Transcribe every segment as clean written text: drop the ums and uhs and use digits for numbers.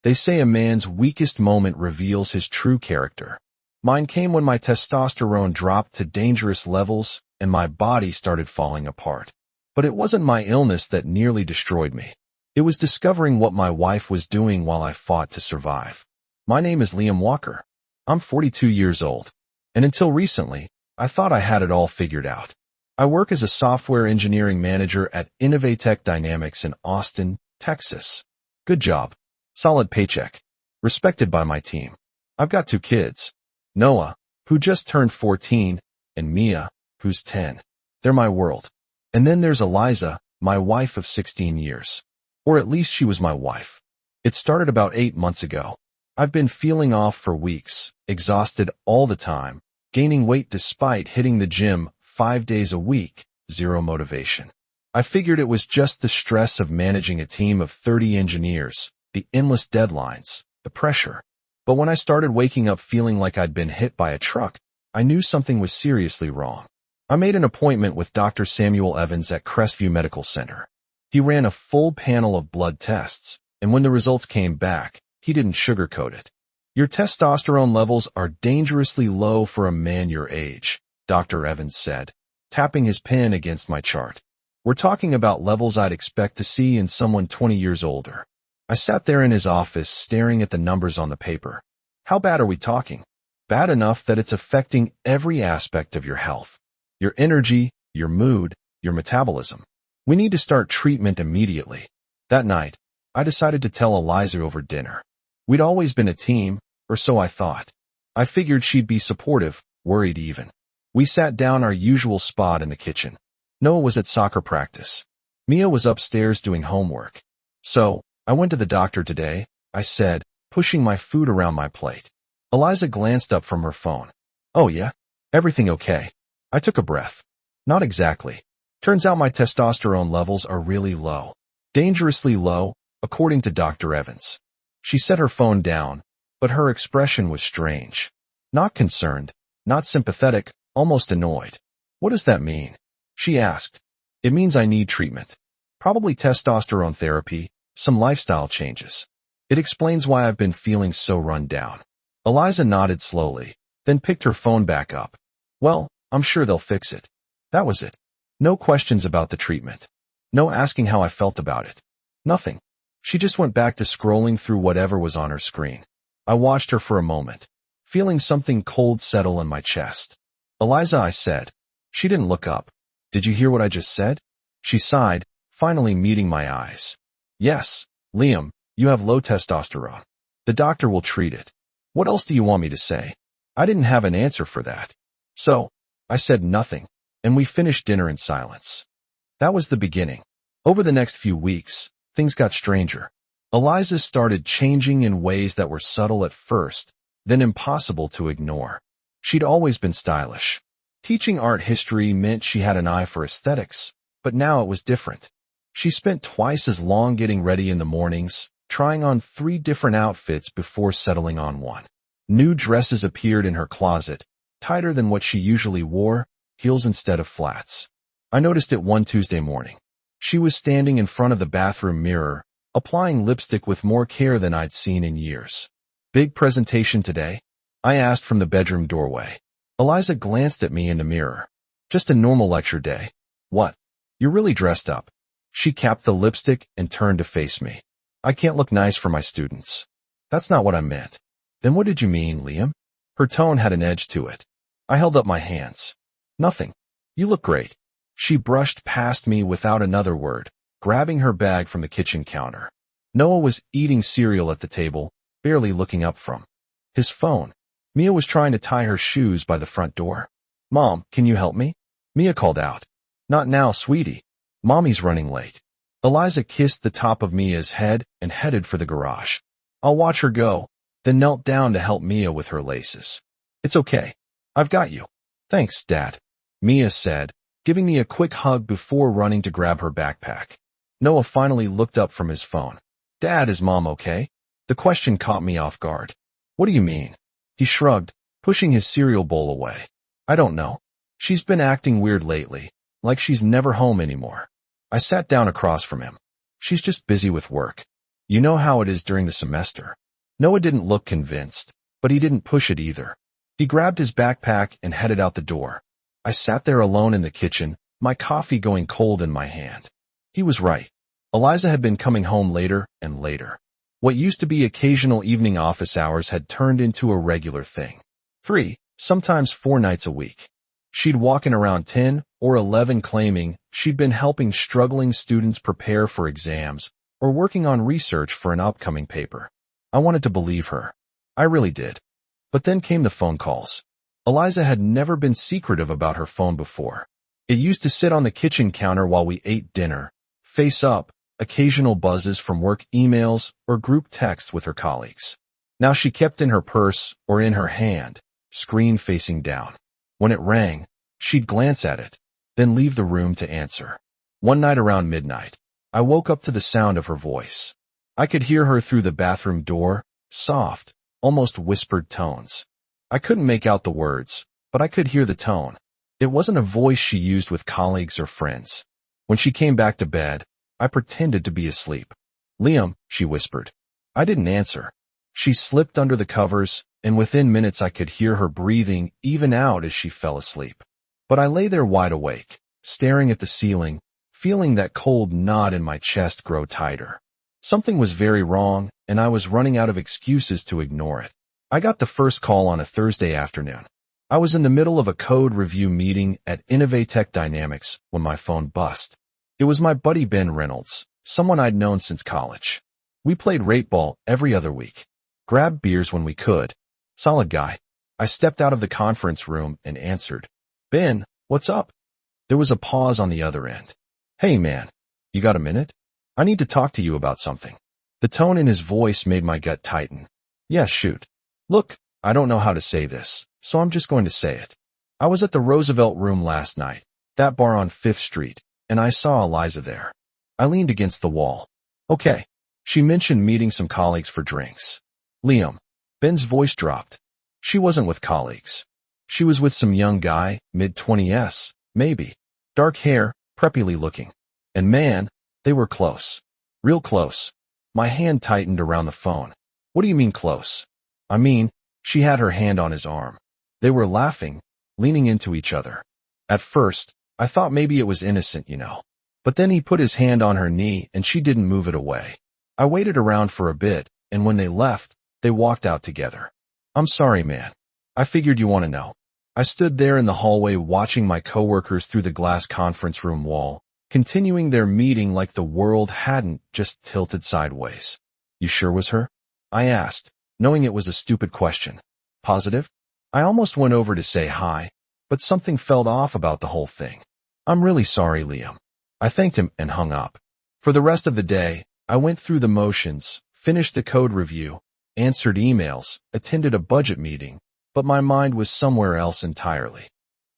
They say a man's weakest moment reveals his true character. Mine came when my testosterone dropped to dangerous levels and my body started falling apart. But it wasn't my illness that nearly destroyed me. It was discovering what my wife was doing while I fought to survive. My name is Liam Walker. I'm 42 years old. And until recently, I thought I had it all figured out. I work as a software engineering manager at Innovatech Dynamics in Austin, Texas. Good job. Solid paycheck. Respected by my team. I've got 2 kids. Noah, who just turned 14, and Mia, who's 10. They're my world. And then there's Eliza, my wife of 16 years. Or at least she was my wife. It started about 8 months ago. I've been feeling off for weeks, exhausted all the time, gaining weight despite hitting the gym 5 days a week, zero motivation. I figured it was just the stress of managing a team of 30 engineers, the endless deadlines, the pressure. But when I started waking up feeling like I'd been hit by a truck, I knew something was seriously wrong. I made an appointment with Dr. Samuel Evans at Crestview Medical Center. He ran a full panel of blood tests, and when the results came back, he didn't sugarcoat it. Your testosterone levels are dangerously low for a man your age, Dr. Evans said, tapping his pen against my chart. We're talking about levels I'd expect to see in someone 20 years older. I sat there in his office staring at the numbers on the paper. How bad are we talking? Bad enough that it's affecting every aspect of your health. Your energy, your mood, your metabolism. We need to start treatment immediately. That night, I decided to tell Eliza over dinner. We'd always been a team, or so I thought. I figured she'd be supportive, worried even. We sat down our usual spot in the kitchen. Noah was at soccer practice. Mia was upstairs doing homework. So, I went to the doctor today, I said, pushing my food around my plate. Eliza glanced up from her phone. Oh yeah? Everything okay? I took a breath. Not exactly. Turns out my testosterone levels are really low. Dangerously low, according to Dr. Evans. She set her phone down, but her expression was strange. Not concerned, not sympathetic, almost annoyed. What does that mean? She asked. It means I need treatment. Probably testosterone therapy, some lifestyle changes. It explains why I've been feeling so run down. Eliza nodded slowly, then picked her phone back up. Well, I'm sure they'll fix it. That was it. No questions about the treatment. No asking how I felt about it. Nothing. She just went back to scrolling through whatever was on her screen. I watched her for a moment, feeling something cold settle in my chest. Eliza, I said. She didn't look up. Did you hear what I just said? She sighed, finally meeting my eyes. Yes, Liam, you have low testosterone. The doctor will treat it. What else do you want me to say? I didn't have an answer for that. So, I said nothing, and we finished dinner in silence. That was the beginning. Over the next few weeks, things got stranger. Eliza started changing in ways that were subtle at first, then impossible to ignore. She'd always been stylish. Teaching art history meant she had an eye for aesthetics, but now it was different. She spent twice as long getting ready in the mornings, trying on 3 different outfits before settling on one. New dresses appeared in her closet, tighter than what she usually wore, heels instead of flats. I noticed it one Tuesday morning. She was standing in front of the bathroom mirror, applying lipstick with more care than I'd seen in years. Big presentation today? I asked from the bedroom doorway. Eliza glanced at me in the mirror. Just a normal lecture day. What? You're really dressed up. She capped the lipstick and turned to face me. I can't look nice for my students. That's not what I meant. Then what did you mean, Liam? Her tone had an edge to it. I held up my hands. Nothing. You look great. She brushed past me without another word, grabbing her bag from the kitchen counter. Noah was eating cereal at the table, barely looking up from his phone. Mia was trying to tie her shoes by the front door. Mom, can you help me? Mia called out. Not now, sweetie. Mommy's running late. Eliza kissed the top of Mia's head and headed for the garage. I'll watch her go, then knelt down to help Mia with her laces. It's okay. I've got you. Thanks, Dad. Mia said, giving me a quick hug before running to grab her backpack. Noah finally looked up from his phone. Dad, is Mom okay? The question caught me off guard. What do you mean? He shrugged, pushing his cereal bowl away. I don't know. She's been acting weird lately, like she's never home anymore. I sat down across from him. She's just busy with work. You know how it is during the semester. Noah didn't look convinced, but he didn't push it either. He grabbed his backpack and headed out the door. I sat there alone in the kitchen, my coffee going cold in my hand. He was right. Eliza had been coming home later and later. What used to be occasional evening office hours had turned into a regular thing. 3, sometimes 4 nights a week. She'd walk in around 10 or 11 claiming she'd been helping struggling students prepare for exams or working on research for an upcoming paper. I wanted to believe her. I really did. But then came the phone calls. Eliza had never been secretive about her phone before. It used to sit on the kitchen counter while we ate dinner, face up, occasional buzzes from work emails or group text with her colleagues. Now she kept in her purse or in her hand, screen facing down. When it rang, she'd glance at it, then leave the room to answer. One night around midnight, I woke up to the sound of her voice. I could hear her through the bathroom door, soft, almost whispered tones. I couldn't make out the words, but I could hear the tone. It wasn't a voice she used with colleagues or friends. When she came back to bed, I pretended to be asleep. "Liam," she whispered. I didn't answer. She slipped under the covers, and within minutes I could hear her breathing even out as she fell asleep. But I lay there wide awake, staring at the ceiling, feeling that cold knot in my chest grow tighter. Something was very wrong, and I was running out of excuses to ignore it. I got the first call on a Thursday afternoon. I was in the middle of a code review meeting at Innovatech Dynamics when my phone buzzed. It was my buddy Ben Reynolds, someone I'd known since college. We played rate ball every other week, grabbed beers when we could. Solid guy. I stepped out of the conference room and answered. "Ben, what's up?" There was a pause on the other end. "Hey man, you got a minute? I need to talk to you about something." The tone in his voice made my gut tighten. "Yeah, shoot. Look, I don't know how to say this, so I'm just going to say it. I was at the Roosevelt Room last night, that bar on 5th Street, and I saw Eliza there." I leaned against the wall. "Okay." She mentioned meeting some colleagues for drinks. "Liam." Ben's voice dropped. "She wasn't with colleagues. She was with some young guy, mid-20s, maybe. Dark hair, preppily looking. And man, they were close. Real close." My hand tightened around the phone. "What do you mean close?" "I mean, she had her hand on his arm. They were laughing, leaning into each other. At first, I thought maybe it was innocent, you know. But then he put his hand on her knee and she didn't move it away. I waited around for a bit, and when they left, they walked out together. I'm sorry, man. I figured you want to know." I stood there in the hallway watching my coworkers through the glass conference room wall, continuing their meeting like the world hadn't just tilted sideways. "You sure was her?" I asked, knowing it was a stupid question. "Positive?" I almost went over to say hi, but something felt off about the whole thing. "I'm really sorry, Liam." I thanked him and hung up. For the rest of the day, I went through the motions, finished the code review, answered emails, attended a budget meeting, but my mind was somewhere else entirely.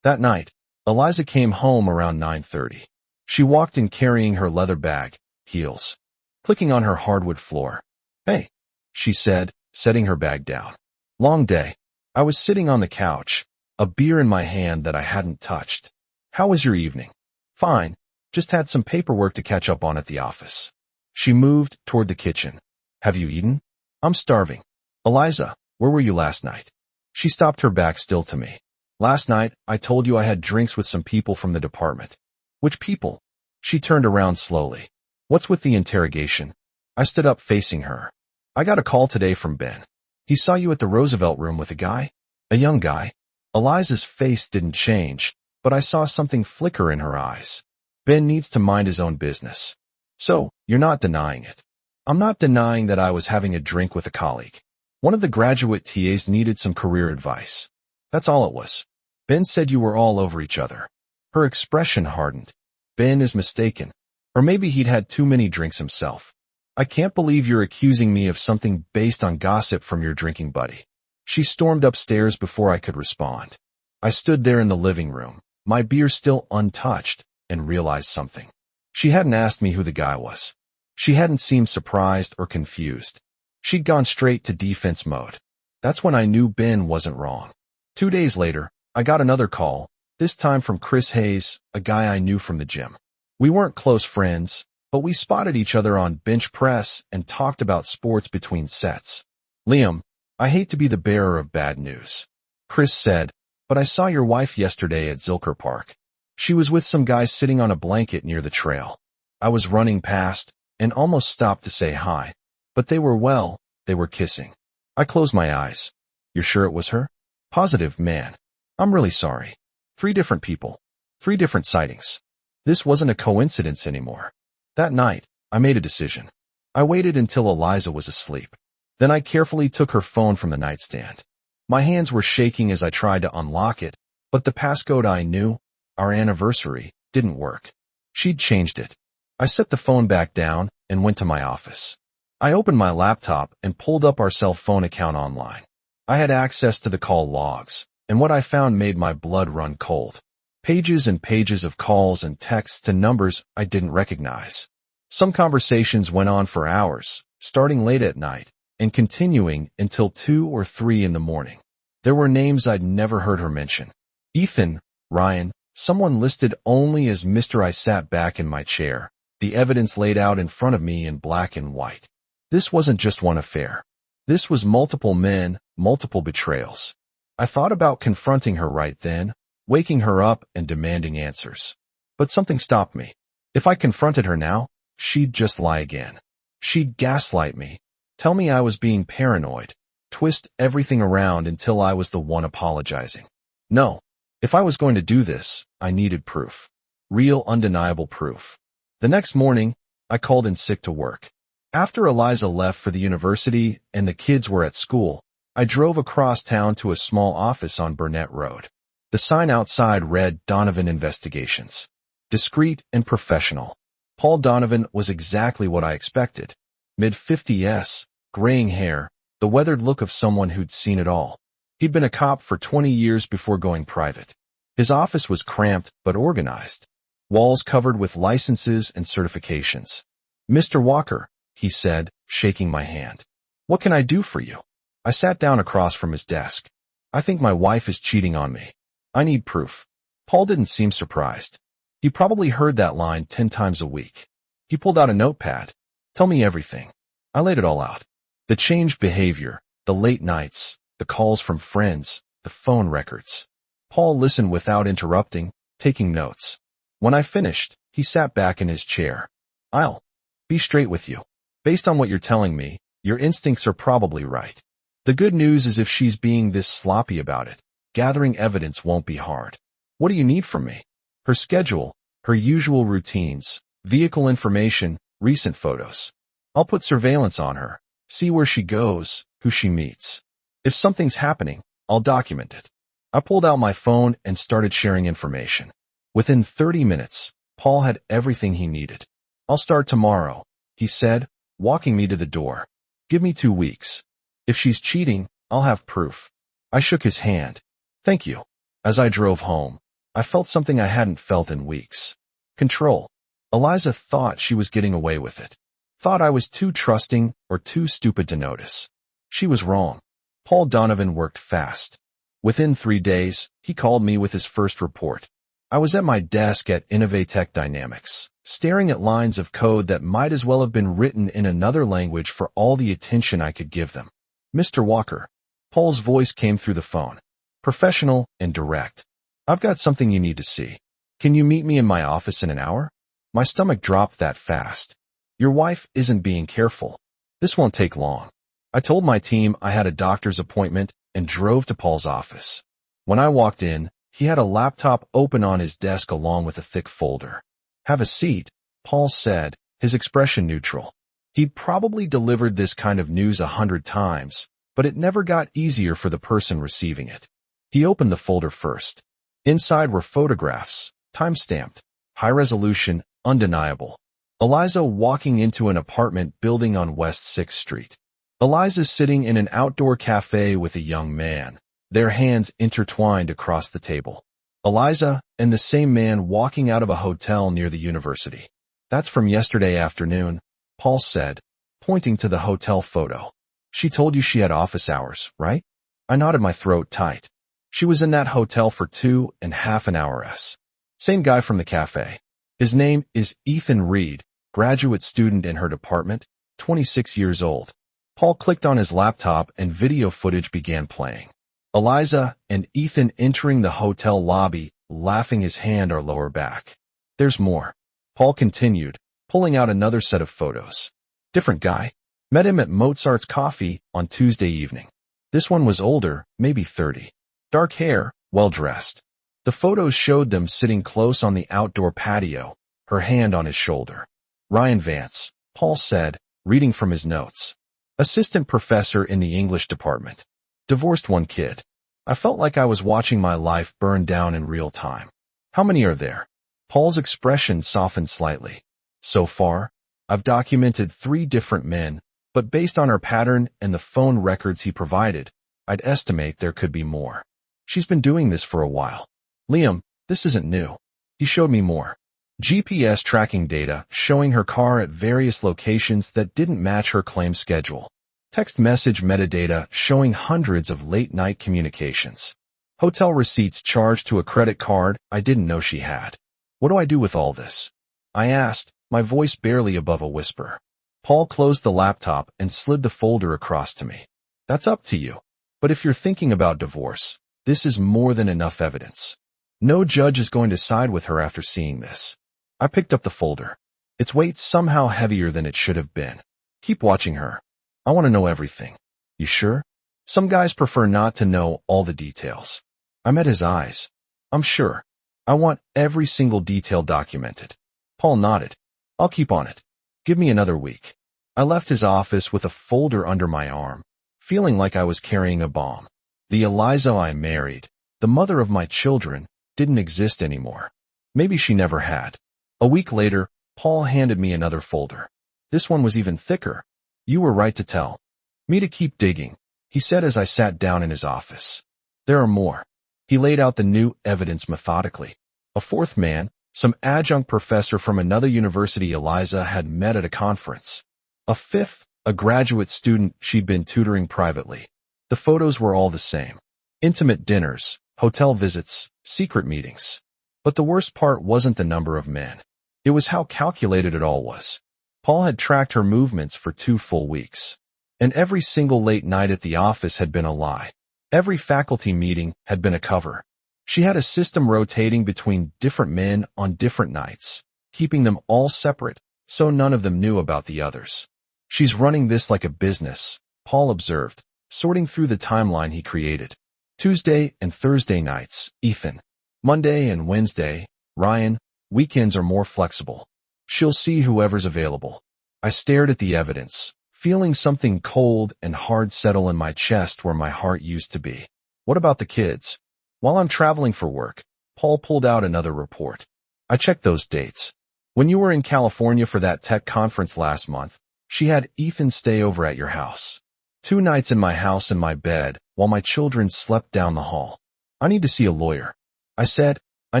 That night, Eliza came home around 9:30. She walked in carrying her leather bag, heels, clicking on her hardwood floor. "Hey," she said, setting her bag down. Long day. I was sitting on the couch, a beer in my hand that I hadn't touched. "How was your evening?" "Fine. Just had some paperwork to catch up on at the office." She moved toward the kitchen. "Have you eaten?" "I'm starving." "Eliza, where were you last night?" She stopped her back still to me. "Last night, I told you I had drinks with some people from the department." "Which people?" She turned around slowly. "What's with the interrogation?" I stood up facing her. "I got a call today from Ben. He saw you at the Roosevelt Room with a guy? A young guy." Eliza's face didn't change, but I saw something flicker in her eyes. "Ben needs to mind his own business." "So, you're not denying it?" "I'm not denying that I was having a drink with a colleague. One of the graduate TAs needed some career advice. That's all it was. Ben said you were all over each other." Her expression hardened. "Ben is mistaken. Or maybe he'd had too many drinks himself." "I can't believe you're accusing me of something based on gossip from your drinking buddy." She stormed upstairs before I could respond. I stood there in the living room, my beer still untouched, and realized something. She hadn't asked me who the guy was. She hadn't seemed surprised or confused. She'd gone straight to defense mode. That's when I knew Ben wasn't wrong. 2 days later, I got another call, this time from Chris Hayes, a guy I knew from the gym. We weren't close friends, but we spotted each other on bench press and talked about sports between sets. Liam, I hate to be the bearer of bad news. Chris said, but I saw your wife yesterday at Zilker Park. She was with some guys sitting on a blanket near the trail. I was running past and almost stopped to say hi, but they were kissing. I closed my eyes. You're sure it was her? Positive, man. I'm really sorry. 3 different people. 3 different sightings. This wasn't a coincidence anymore. That night, I made a decision. I waited until Eliza was asleep. Then I carefully took her phone from the nightstand. My hands were shaking as I tried to unlock it, but the passcode I knew, our anniversary, didn't work. She'd changed it. I set the phone back down and went to my office. I opened my laptop and pulled up our cell phone account online. I had access to the call logs, and what I found made my blood run cold. Pages and pages of calls and texts to numbers I didn't recognize. Some conversations went on for hours, starting late at night, and continuing until 2 or 3 in the morning. There were names I'd never heard her mention. Ethan, Ryan, someone listed only as Mr. I sat back in my chair, the evidence laid out in front of me in black and white. This wasn't just one affair. This was multiple men, multiple betrayals. I thought about confronting her right then, waking her up and demanding answers. But something stopped me. If I confronted her now, she'd just lie again. She'd gaslight me, tell me I was being paranoid, twist everything around until I was the one apologizing. No, if I was going to do this, I needed proof. Real, undeniable proof. The next morning, I called in sick to work. After Eliza left for the university and the kids were at school, I drove across town to a small office on Burnett Road. The sign outside read Donovan Investigations. Discreet and professional. Paul Donovan was exactly what I expected. Mid-50s, graying hair, the weathered look of someone who'd seen it all. He'd been a cop for 20 years before going private. His office was cramped but organized. Walls covered with licenses and certifications. Mr. Walker, he said, shaking my hand. What can I do for you? I sat down across from his desk. I think my wife is cheating on me. I need proof. Paul didn't seem surprised. He probably heard that line 10 times a week. He pulled out a notepad. Tell me everything. I laid it all out. The changed behavior, the late nights, the calls from friends, the phone records. Paul listened without interrupting, taking notes. When I finished, he sat back in his chair. I'll be straight with you. Based on what you're telling me, your instincts are probably right. The good news is if she's being this sloppy about it, gathering evidence won't be hard. What do you need from me? Her schedule, her usual routines, vehicle information, recent photos. I'll put surveillance on her, see where she goes, who she meets. If something's happening, I'll document it. I pulled out my phone and started sharing information. Within 30 minutes, Paul had everything he needed. I'll start tomorrow, he said, walking me to the door. Give me 2 weeks. If she's cheating, I'll have proof. I shook his hand. Thank you. As I drove home, I felt something I hadn't felt in weeks. Control. Eliza thought she was getting away with it. Thought I was too trusting or too stupid to notice. She was wrong. Paul Donovan worked fast. Within 3 days, he called me with his first report. I was at my desk at Innovatech Dynamics, staring at lines of code that might as well have been written in another language for all the attention I could give them. Mr. Walker. Paul's voice came through the phone. Professional and direct. I've got something you need to see. Can you meet me in my office in an hour? My stomach dropped that fast. Your wife isn't being careful. This won't take long. I told my team I had a doctor's appointment and drove to Paul's office. When I walked in, he had a laptop open on his desk along with a thick folder. Have a seat, Paul said, his expression neutral. He'd probably delivered this kind of news 100 times, but it never got easier for the person receiving it. He opened the folder first. Inside were photographs, time-stamped, high resolution, undeniable. Eliza walking into an apartment building on West 6th Street. Eliza sitting in an outdoor cafe with a young man, their hands intertwined across the table. Eliza and the same man walking out of a hotel near the university. That's from yesterday afternoon, Paul said, pointing to the hotel photo. She told you she had office hours, right? I nodded, my throat tight. She was in that hotel for 2.5 hours. Same guy from the cafe. His name is Ethan Reed, graduate student in her department, 26 years old. Paul clicked on his laptop and video footage began playing. Eliza and Ethan entering the hotel lobby, laughing his hand or lower back. There's more. Paul continued, pulling out another set of photos. Different guy. Met him at Mozart's Coffee on Tuesday evening. This one was older, maybe 30. Dark hair, well-dressed. The photos showed them sitting close on the outdoor patio, her hand on his shoulder. Ryan Vance, Paul said, reading from his notes. Assistant professor in the English department. Divorced one kid. I felt like I was watching my life burn down in real time. How many are there? Paul's expression softened slightly. So far, I've documented 3 different men, but based on her pattern and the phone records he provided, I'd estimate there could be more. She's been doing this for a while. Liam, this isn't new. He showed me more. GPS tracking data showing her car at various locations that didn't match her claim schedule. Text message metadata showing hundreds of late-night communications. Hotel receipts charged to a credit card I didn't know she had. What do I do with all this? I asked, my voice barely above a whisper. Paul closed the laptop and slid the folder across to me. That's up to you. But if you're thinking about divorce, this is more than enough evidence. No judge is going to side with her after seeing this. I picked up the folder. Its weight's somehow heavier than it should have been. Keep watching her. I want to know everything. You sure? Some guys prefer not to know all the details. I met his eyes. I'm sure. I want every single detail documented. Paul nodded. I'll keep on it. Give me another week. I left his office with a folder under my arm, feeling like I was carrying a bomb. The Eliza I married, the mother of my children, didn't exist anymore. Maybe she never had. A week later, Paul handed me another folder. This one was even thicker. You were right to tell me to keep digging, he said as I sat down in his office. There are more. He laid out the new evidence methodically. A 4th man, some adjunct professor from another university Eliza had met at a conference. A 5th, a graduate student she'd been tutoring privately. The photos were all the same. Intimate dinners, hotel visits, secret meetings. But the worst part wasn't the number of men. It was how calculated it all was. Paul had tracked her movements for 2 full weeks. And every single late night at the office had been a lie. Every faculty meeting had been a cover. She had a system rotating between different men on different nights, keeping them all separate so none of them knew about the others. She's running this like a business, Paul observed, sorting through the timeline he created. Tuesday and Thursday nights, Ethan. Monday and Wednesday, Ryan. Weekends are more flexible. She'll see whoever's available. I stared at the evidence, feeling something cold and hard settle in my chest where my heart used to be. What about the kids? While I'm traveling for work, Paul pulled out another report. I checked those dates. When you were in California for that tech conference last month, she had Ethan stay over at your house. 2 nights in my house in my bed while my children slept down the hall. I need to see a lawyer. I said, I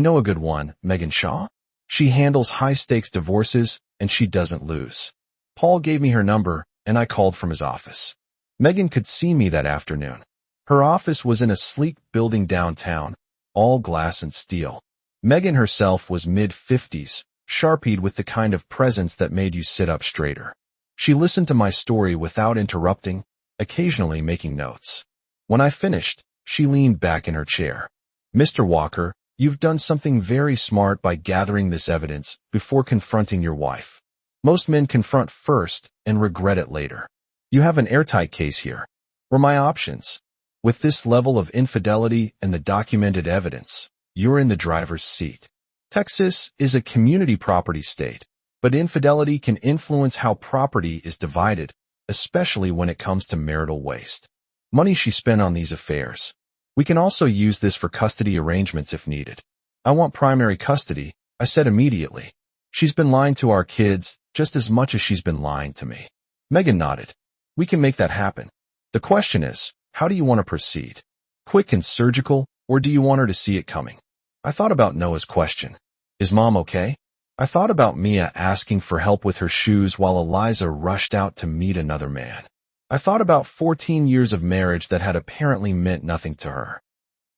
know a good one, Megan Shaw. She handles high-stakes divorces and she doesn't lose. Paul gave me her number and I called from his office. Megan could see me that afternoon. Her office was in a sleek building downtown, all glass and steel. Megan herself was mid-50s, sharpied with the kind of presence that made you sit up straighter. She listened to my story without interrupting, occasionally making notes. When I finished, she leaned back in her chair. Mr. Walker, you've done something very smart by gathering this evidence before confronting your wife. Most men confront first and regret it later. You have an airtight case here. Were my options? With this level of infidelity and the documented evidence, you're in the driver's seat. Texas is a community property state, but infidelity can influence how property is divided, especially when it comes to marital waste. Money she spent on these affairs. We can also use this for custody arrangements if needed. I want primary custody, I said immediately. She's been lying to our kids just as much as she's been lying to me. Megan nodded. We can make that happen. The question is, how do you want to proceed? Quick and surgical, or do you want her to see it coming? I thought about Noah's question. Is Mom okay? I thought about Mia asking for help with her shoes while Eliza rushed out to meet another man. I thought about 14 years of marriage that had apparently meant nothing to her.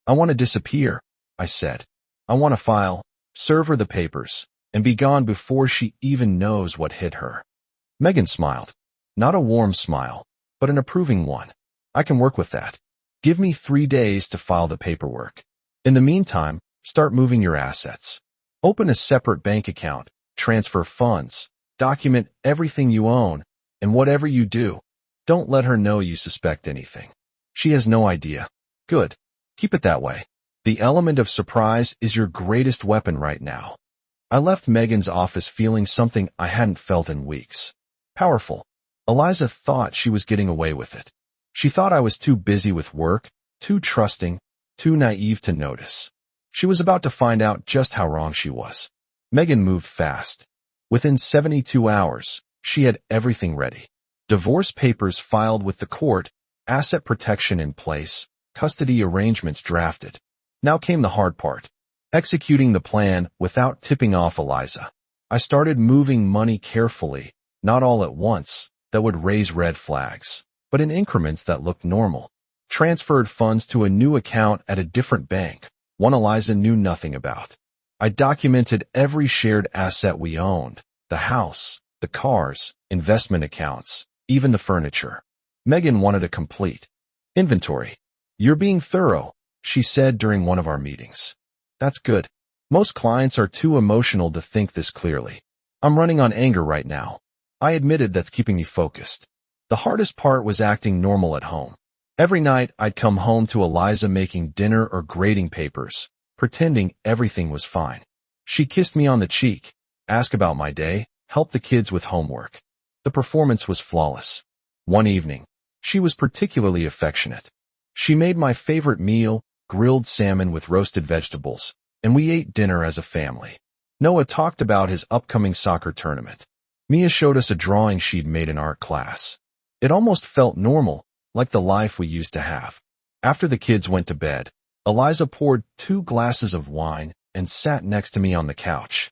I want to disappear, I said. I want to file, serve her the papers, and be gone before she even knows what hit her. Megan smiled. Not a warm smile, but an approving one. I can work with that. Give me 3 days to file the paperwork. In the meantime, start moving your assets. Open a separate bank account, transfer funds, document everything you own, and whatever you do, don't let her know you suspect anything. She has no idea. Good. Keep it that way. The element of surprise is your greatest weapon right now. I left Megan's office feeling something I hadn't felt in weeks. Powerful. Eliza thought she was getting away with it. She thought I was too busy with work, too trusting, too naive to notice. She was about to find out just how wrong she was. Megan moved fast. Within 72 hours, she had everything ready. Divorce papers filed with the court, asset protection in place, custody arrangements drafted. Now came the hard part. Executing the plan without tipping off Eliza. I started moving money carefully, not all at once, that would raise red flags, but in increments that looked normal. Transferred funds to a new account at a different bank, one Eliza knew nothing about. I documented every shared asset we owned, the house, the cars, investment accounts, even the furniture. Megan wanted a complete inventory. You're being thorough, she said during one of our meetings. That's good. Most clients are too emotional to think this clearly. I'm running on anger right now. I admitted that's keeping me focused. The hardest part was acting normal at home. Every night I'd come home to Eliza making dinner or grading papers, pretending everything was fine. She kissed me on the cheek, asked about my day, helped the kids with homework. The performance was flawless. One evening, she was particularly affectionate. She made my favorite meal, grilled salmon with roasted vegetables, and we ate dinner as a family. Noah talked about his upcoming soccer tournament. Mia showed us a drawing she'd made in art class. It almost felt normal, like the life we used to have. After the kids went to bed, Eliza poured 2 glasses of wine and sat next to me on the couch.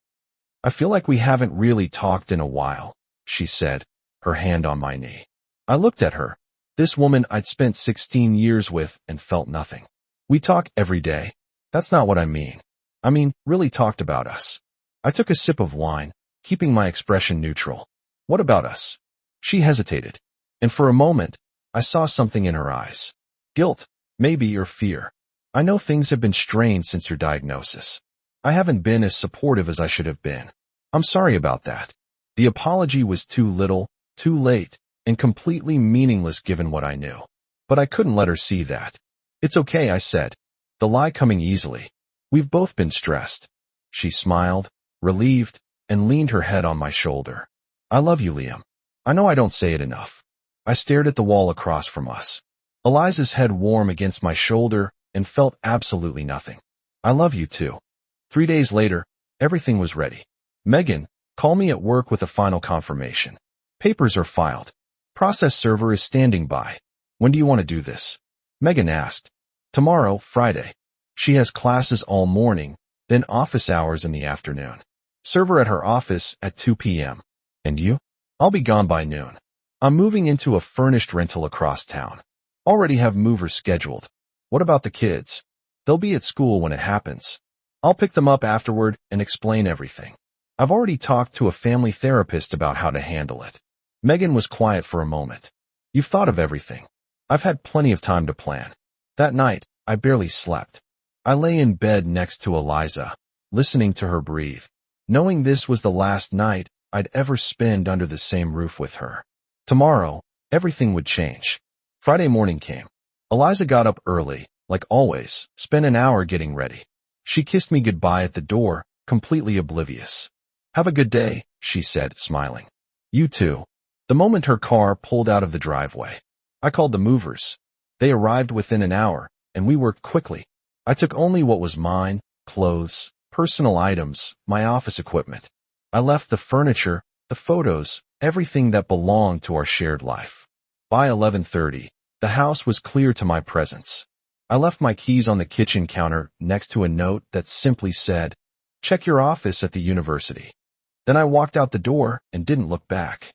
I feel like we haven't really talked in a while, she said, her hand on my knee. I looked at her. This woman I'd spent 16 years with and felt nothing. We talk every day. That's not what I mean. I mean, really talked about us. I took a sip of wine, keeping my expression neutral. What about us? She hesitated, and for a moment, I saw something in her eyes. Guilt, maybe, or fear. I know things have been strained since your diagnosis. I haven't been as supportive as I should have been. I'm sorry about that. The apology was too little, too late, and completely meaningless given what I knew. But I couldn't let her see that. It's okay, I said. The lie coming easily. We've both been stressed. She smiled, relieved, and leaned her head on my shoulder. I love you, Liam. I know I don't say it enough. I stared at the wall across from us. Eliza's head warm against my shoulder and felt absolutely nothing. I love you too. 3 days later, everything was ready. Megan, call me at work with a final confirmation. Papers are filed. Process server is standing by. When do you want to do this? Megan asked. Tomorrow, Friday. She has classes all morning, then office hours in the afternoon. Server at her office at 2 p.m. And you? I'll be gone by noon. I'm moving into a furnished rental across town. Already have movers scheduled. What about the kids? They'll be at school when it happens. I'll pick them up afterward and explain everything. I've already talked to a family therapist about how to handle it. Megan was quiet for a moment. You've thought of everything. I've had plenty of time to plan. That night, I barely slept. I lay in bed next to Eliza, listening to her breathe, knowing this was the last night I'd ever spend under the same roof with her. Tomorrow, everything would change. Friday morning came. Eliza got up early, like always, spent an hour getting ready. She kissed me goodbye at the door, completely oblivious. Have a good day, she said, smiling. You too. The moment her car pulled out of the driveway, I called the movers. They arrived within an hour, and we worked quickly. I took only what was mine, clothes, personal items, my office equipment. I left the furniture, the photos, everything that belonged to our shared life. By 11:30, the house was clear to my presence. I left my keys on the kitchen counter next to a note that simply said, "Check your office at the university." Then I walked out the door and didn't look back.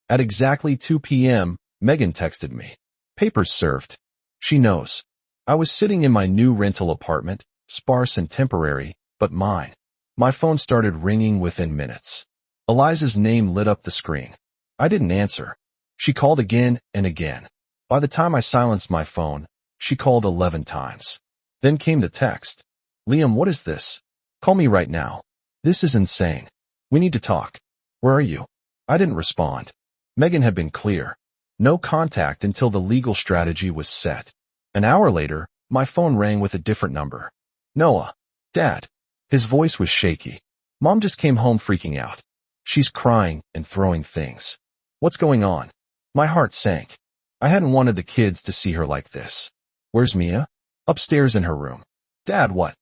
At exactly 2 p.m., Megan texted me. Papers served. She knows. I was sitting in my new rental apartment, sparse and temporary, but mine. My phone started ringing within minutes. Eliza's name lit up the screen. I didn't answer. She called again and again. By the time I silenced my phone, she called 11 times. Then came the text. Liam, what is this? Call me right now. This is insane. We need to talk. Where are you? I didn't respond. Megan had been clear. No contact until the legal strategy was set. An hour later, my phone rang with a different number. Noah. Dad. His voice was shaky. Mom just came home freaking out. She's crying and throwing things. What's going on? My heart sank. I hadn't wanted the kids to see her like this. Where's Mia? Upstairs in her room. Dad, what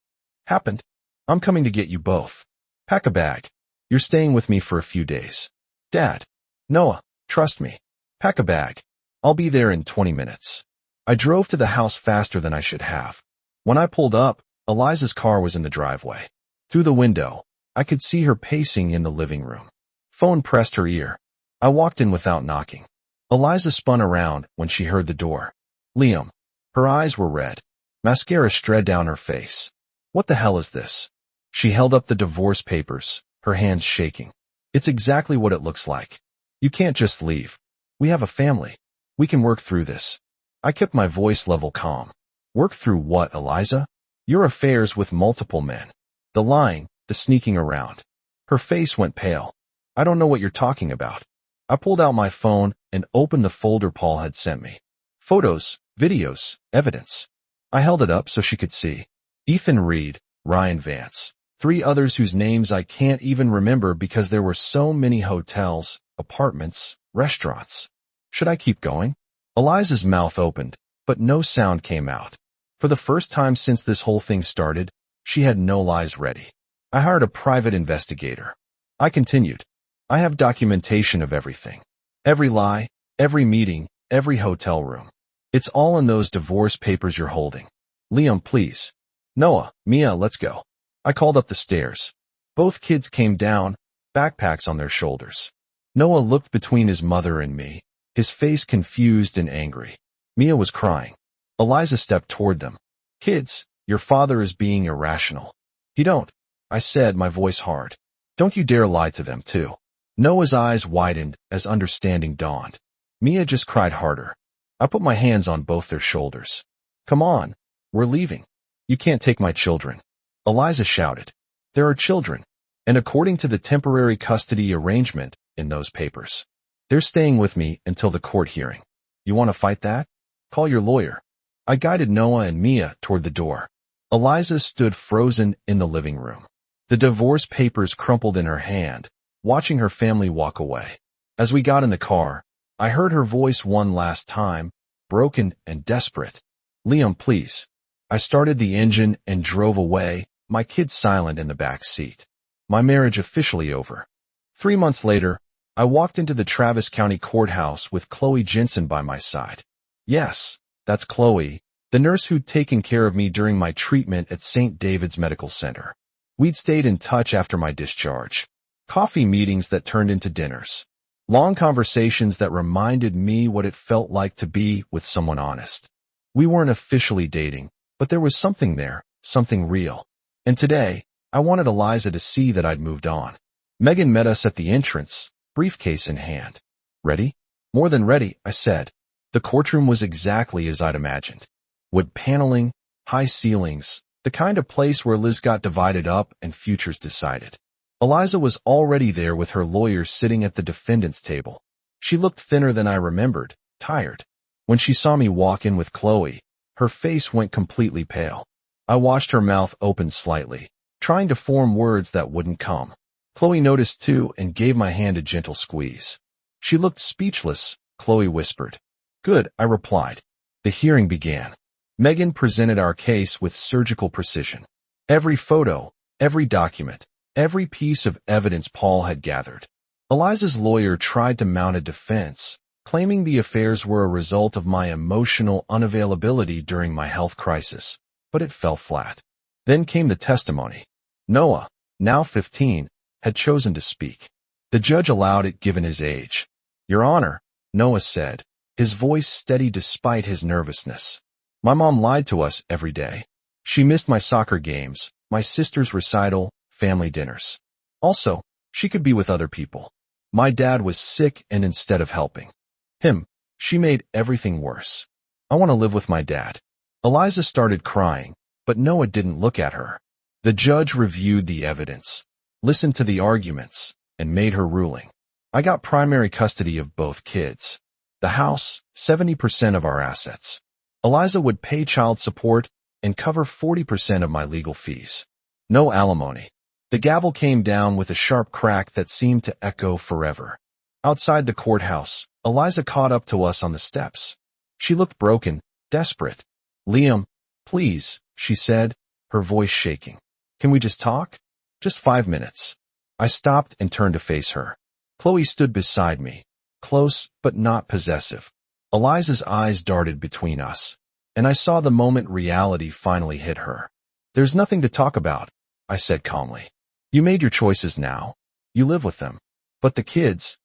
happened? I'm coming to get you both. Pack a bag. You're staying with me for a few days. Dad. Noah, trust me. Pack a bag. I'll be there in 20 minutes. I drove to the house faster than I should have. When I pulled up, Eliza's car was in the driveway. Through the window, I could see her pacing in the living room. Phone pressed her ear. I walked in without knocking. Eliza spun around when she heard the door. Liam. Her eyes were red. Mascara streaked down her face. What the hell is this? She held up the divorce papers, her hands shaking. It's exactly what it looks like. You can't just leave. We have a family. We can work through this. I kept my voice level calm. Work through what, Eliza? Your affairs with multiple men. The lying, the sneaking around. Her face went pale. I don't know what you're talking about. I pulled out my phone and opened the folder Paul had sent me. Photos, videos, evidence. I held it up so she could see. Ethan Reed, Ryan Vance. 3 others whose names I can't even remember because there were so many hotels, apartments, restaurants. Should I keep going? Eliza's mouth opened, but no sound came out. For the first time since this whole thing started, she had no lies ready. I hired a private investigator. I continued. I have documentation of everything. Every lie, every meeting, every hotel room. It's all in those divorce papers you're holding. Liam, please. Noah, Mia, let's go. I called up the stairs. Both kids came down, backpacks on their shoulders. Noah looked between his mother and me, his face confused and angry. Mia was crying. Eliza stepped toward them. Kids, your father is being irrational. He don't, I said, my voice hard. Don't you dare lie to them, too. Noah's eyes widened as understanding dawned. Mia just cried harder. I put my hands on both their shoulders. Come on, we're leaving. You can't take my children. Eliza shouted. There are children, and according to the temporary custody arrangement in those papers, they're staying with me until the court hearing. You want to fight that? Call your lawyer. I guided Noah and Mia toward the door. Eliza stood frozen in the living room. The divorce papers crumpled in her hand, watching her family walk away. As we got in the car, I heard her voice one last time, broken and desperate. Liam, please. I started the engine and drove away, my kids silent in the back seat. My marriage officially over. 3 months later, I walked into the Travis County Courthouse with Chloe Jensen by my side. Yes, that's Chloe, the nurse who'd taken care of me during my treatment at St. David's Medical Center. We'd stayed in touch after my discharge. Coffee meetings that turned into dinners. Long conversations that reminded me what it felt like to be with someone honest. We weren't officially dating, but there was something there, something real. And today, I wanted Eliza to see that I'd moved on. Megan met us at the entrance, briefcase in hand. Ready? More than ready, I said. The courtroom was exactly as I'd imagined. Wood paneling, high ceilings, the kind of place where Liz got divided up and futures decided. Eliza was already there with her lawyers sitting at the defendant's table. She looked thinner than I remembered, tired. When she saw me walk in with Chloe, her face went completely pale. I watched her mouth open slightly, trying to form words that wouldn't come. Chloe noticed too and gave my hand a gentle squeeze. She looked speechless, Chloe whispered. Good, I replied. The hearing began. Megan presented our case with surgical precision. Every photo, every document, every piece of evidence Paul had gathered. Eliza's lawyer tried to mount a defense, claiming the affairs were a result of my emotional unavailability during my health crisis, but it fell flat. Then came the testimony. Noah, now 15, had chosen to speak. The judge allowed it given his age. Your Honor, Noah said, his voice steady despite his nervousness. My mom lied to us every day. She missed my soccer games, my sister's recital, family dinners. Also, she could be with other people. My dad was sick, and instead of helping him, she made everything worse. I want to live with my dad. Eliza started crying, but Noah didn't look at her. The judge reviewed the evidence, listened to the arguments, and made her ruling. I got primary custody of both kids. The house, 70% of our assets. Eliza would pay child support and cover 40% of my legal fees. No alimony. The gavel came down with a sharp crack that seemed to echo forever. Outside the courthouse, Eliza caught up to us on the steps. She looked broken, desperate. "Liam, please," she said, her voice shaking. "Can we just talk? Just 5 minutes." I stopped and turned to face her. Chloe stood beside me, close but not possessive. Eliza's eyes darted between us, and I saw the moment reality finally hit her. "There's nothing to talk about," I said calmly. "You made your choices now. You live with them. But the kids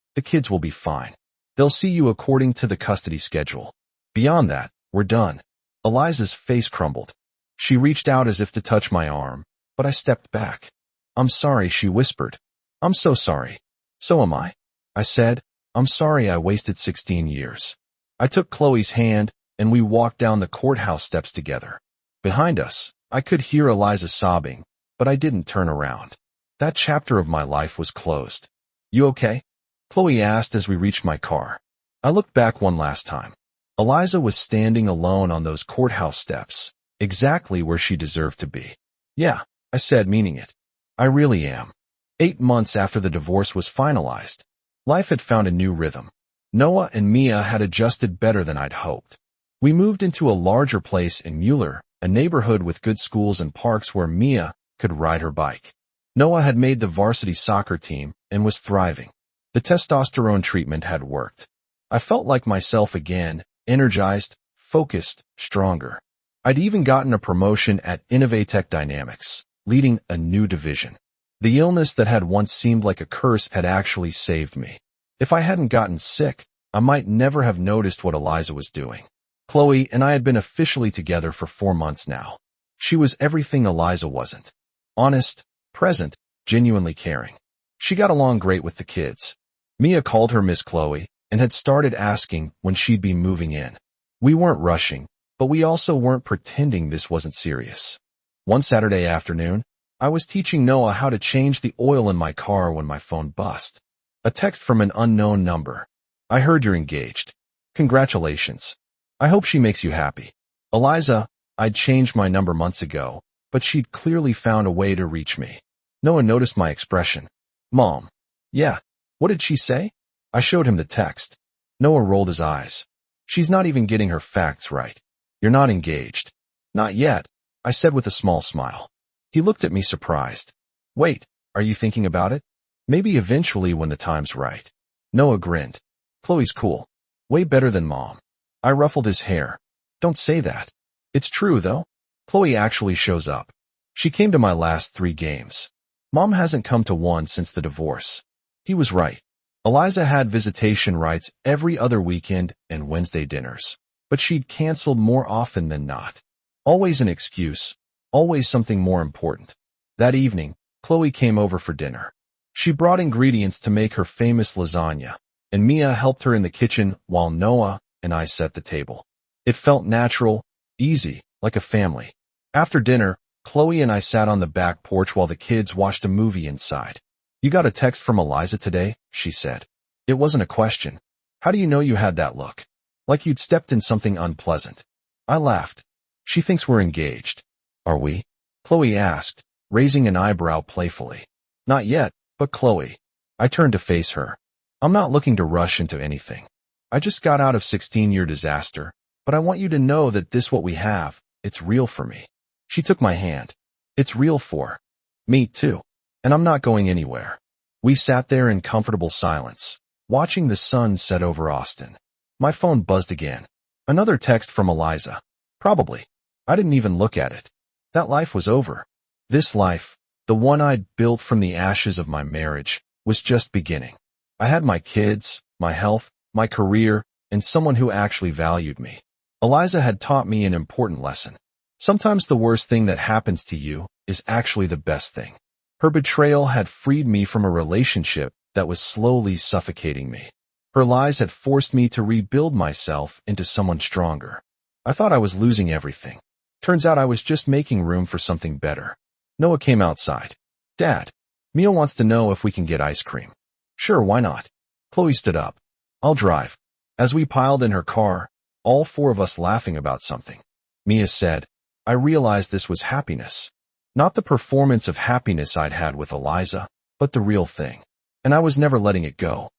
will be fine. They'll see you according to the custody schedule. Beyond that, we're done." Eliza's face crumbled. She reached out as if to touch my arm, but I stepped back. "I'm sorry," she whispered. "I'm so sorry." "So am I," I said. "I'm sorry I wasted 16 years. I took Chloe's hand, and we walked down the courthouse steps together. Behind us, I could hear Eliza sobbing, but I didn't turn around. That chapter of my life was closed. "You okay?" Chloe asked as we reached my car. I looked back one last time. Eliza was standing alone on those courthouse steps, exactly where she deserved to be. "Yeah," I said, meaning it. "I really am." 8 months after the divorce was finalized, life had found a new rhythm. Noah and Mia had adjusted better than I'd hoped. We moved into a larger place in Mueller, a neighborhood with good schools and parks where Mia could ride her bike. Noah had made the varsity soccer team and was thriving. The testosterone treatment had worked. I felt like myself again, energized, focused, stronger. I'd even gotten a promotion at Innovatech Dynamics, leading a new division. The illness that had once seemed like a curse had actually saved me. If I hadn't gotten sick, I might never have noticed what Eliza was doing. Chloe and I had been officially together for 4 months now. She was everything Eliza wasn't. Honest, present, genuinely caring. She got along great with the kids. Mia called her Miss Chloe and had started asking when she'd be moving in. We weren't rushing, but we also weren't pretending this wasn't serious. One Saturday afternoon, I was teaching Noah how to change the oil in my car when my phone buzzed. A text from an unknown number. "I heard you're engaged. Congratulations. I hope she makes you happy." Eliza, I'd changed my number months ago, but she'd clearly found a way to reach me. Noah noticed my expression. "Mom." "Yeah. What did she say?" I showed him the text. Noah rolled his eyes. "She's not even getting her facts right. You're not engaged." "Not yet," I said with a small smile. He looked at me surprised. "Wait, are you thinking about it?" "Maybe eventually when the time's right." Noah grinned. "Chloe's cool. Way better than Mom." I ruffled his hair. "Don't say that." "It's true, though. Chloe actually shows up. She came to my last 3 games. Mom hasn't come to one since the divorce." He was right. Eliza had visitation rights every other weekend and Wednesday dinners, but she'd canceled more often than not. Always an excuse. Always something more important. That evening, Chloe came over for dinner. She brought ingredients to make her famous lasagna, and Mia helped her in the kitchen while Noah and I set the table. It felt natural, easy, like a family. After dinner, Chloe and I sat on the back porch while the kids watched a movie inside. "You got a text from Eliza today?" she said. It wasn't a question. "How do you know you had that look? Like you'd stepped in something unpleasant." I laughed. "She thinks we're engaged." "Are we?" Chloe asked, raising an eyebrow playfully. "Not yet, but Chloe." I turned to face her. "I'm not looking to rush into anything. I just got out of 16-year disaster, but I want you to know that this what we have, it's real for me." She took my hand. "It's real for me too, and I'm not going anywhere." We sat there in comfortable silence, watching the sun set over Austin. My phone buzzed again. Another text from Eliza. Probably. I didn't even look at it. That life was over. This life, the one I'd built from the ashes of my marriage, was just beginning. I had my kids, my health, my career, and someone who actually valued me. Eliza had taught me an important lesson. Sometimes the worst thing that happens to you is actually the best thing. Her betrayal had freed me from a relationship that was slowly suffocating me. Her lies had forced me to rebuild myself into someone stronger. I thought I was losing everything. Turns out I was just making room for something better. Noah came outside. Dad, Mia wants to know if we can get ice cream. Sure, why not? Chloe stood up. I'll drive. As we piled in her car, all four of us laughing about something. Mia said, I realized this was happiness. Not the performance of happiness I'd had with Eliza, but the real thing. And I was never letting it go.